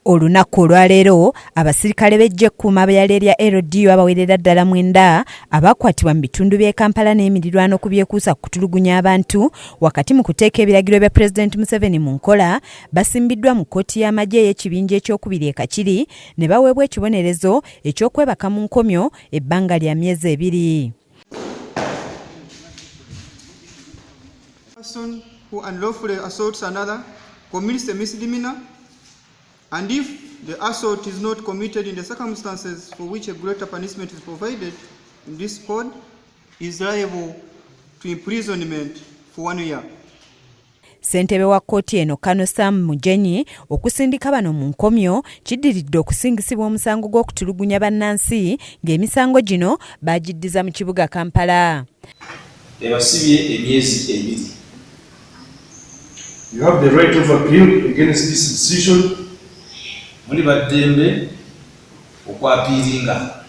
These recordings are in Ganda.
Olunaku olwaleero abasirikale b'eggye-kkuuma abayala erya LDU abawerera ddala 9 abakwatibwa mu bitundu by'e Kampala n'emirirwano ku byekuusa ku kutulugunya abantu wakati mu kuteeka ebiragiro bya Pulezidenti Museveni mu nkola basimbiddwa mu kkooti y'amagye ey'ekibinja ekyokubiri e Kakiri ne baweebwa ekibonerezo eky'okwebaka mu nkomyo ebbanga lya myezi 2. Person who unlawfully assaults another commits a misdemeanor, and if the assault is not committed in the circumstances for which a greater punishment is provided in this code, is liable to imprisonment for 1 year. Ssentebe wa kkooti eno Kano Sam Mujenyi okusindika bano mu nkomyo kiddiridde okusingisibwa omusango gw'okutulugunya bannansi ng'emisango gino bagiddiza mu kibuga Kampala. Ebasibye emyezi 2. You have the right of appeal against this decision. Muli baddembe okwapiiringa.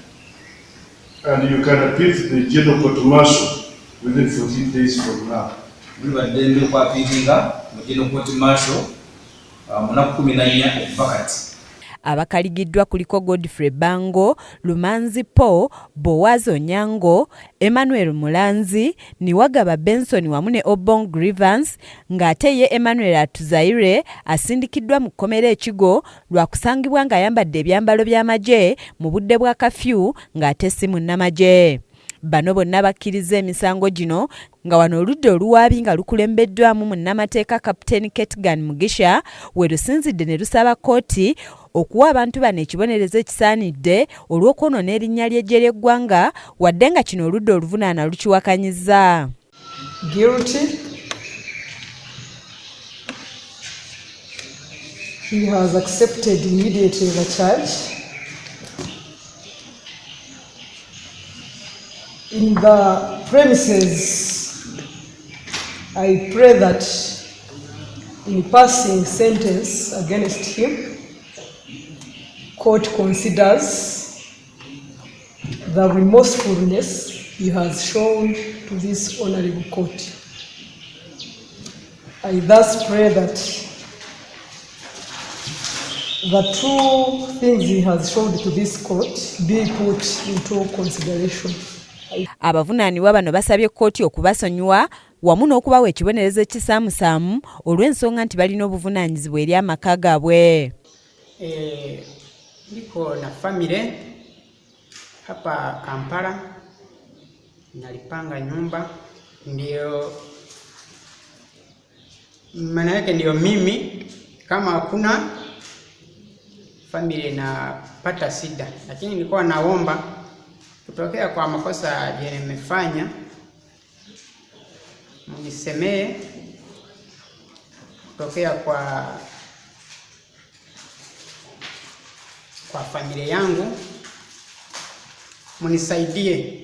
And you can appeal to the General Court Martial within 14 days from now. Muli baddembe okwapiiringa mu General Court Martial munaku 14 okuva kati. Abakaligiddwa kuliko Godfrey Bango, Lumanzi Paul, Boaz Onyango, Emmanuel Mulanzi, Niwagaba Benson wamu ne Obong Grievance ng'ate ye Emmanuel Atuzaire asindikiddwa mu kkomera ekigo lwa kusangibwa ng'ayambadde ebyambalo by'amagye mu budde bwa kafyu ng'ate si munnamagye. Bano bonna bakkiriza emisango gino nga wano oludda oluwaabi nga lukulembeddwamu munnamateeka Kapiteeni Ketgan Mugisha we lusinzidde ne lusaba kkooti okuwa abantu bano ekibonerezo ekisaanidde olw'okwonoona erinnya ly'eggye ly'eggwanga wadde nga kino oludda oluvunaana lukiwakanyizza. Guilty. He has accepted immediately the charge. In the premises, I pray that in passing sentence against him, court considers the remorsefulness he has shown to this honorable court. I thus pray that the true things he has shown to this court be put into consideration. Abavunaanibwa bano basabye kkooti okubasonyiwa wamu n'okubawa ekibonerezo ekisaamusaamu olw'ensonga nti balina obuvunaanyizibwa eri amaka gaabwe. Niko na family hapa Kampala, nalipanga nyumba, ndio maana yake ndio mimi kama hakuna family napata shida, lakini nilikuwa naomba kutokea kwa makosa yenye nimefanya mnisemee, kutokea kwa familia yangu munisaidie.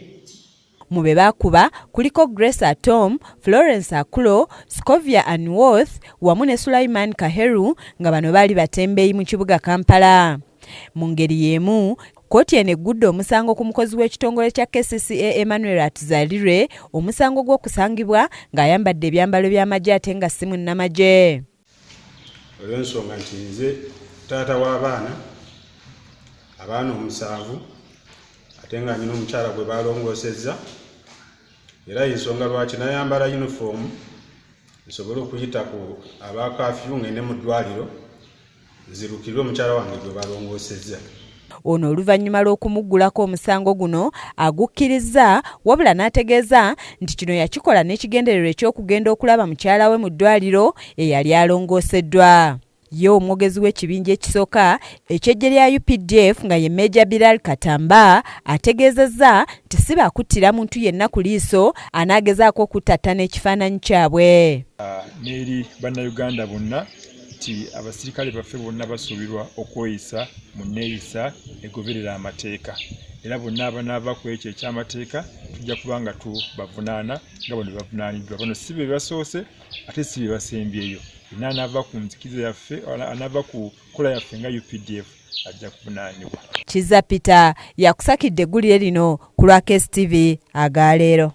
Mu be baakuba kuliko Grace Atom, Florence Akulo, Scovia Anworth wamu ne Sulaiman Kaheru nga bano baali batembeeyi mu kibuga Kampala. Mu ngeri y'emu kkooti eno eggudde omusango ku mukozi w'ekitongole kya KCCA Emmanuel Atuzaire omusango gw'okusangibwa ng'ayambadde ebyambalo by'amagye ate nga si munnamagye. Olw'ensonga nti nze taata w'abaana 7 ate nga nyina omukyala gwe balongoosezza era ensonga lwaki nayambala uniform nsobole okuyita ku abakafyu ngende mu ddwaliro nzirukirwe omukyala wange gwe balongoosezza. Ono oluvannyuma lw'okumuggulako omusango guno agukkiriza wabula n'ategeeza nti kino yakikola n'ekigendererwa eky'okugenda okulaba mukyala we mu ddwaliro eyali alongooseddwa. Ye omwogezi w'ekibinja ekisooka eky'eggye lya UPDF nga ye Major Bilal Katamba ategeezezza nti si baakuttira muntu yenna ku liiso anaagezaako okuttattana ekifaananyi kyabwe. N'eri bannayuganda bonna nti abasirikale baffe bonna basuubirwa okweyisa mu nneeyisa egoberera amateeka, era bonna abanaava ku ekyo eky'amateeka tujja kuba nga tubavunaana nga bano bavunaaniddwa. Bano si be basoose ate si be basembyeyo. Anaava ku nzikiriza yaffe, anaava ku kola yaffe nga UPDF ajja kuvunaanibwa. Kizza Peter yakusakidde eggulire lino ku lwa KSTV agaaleero.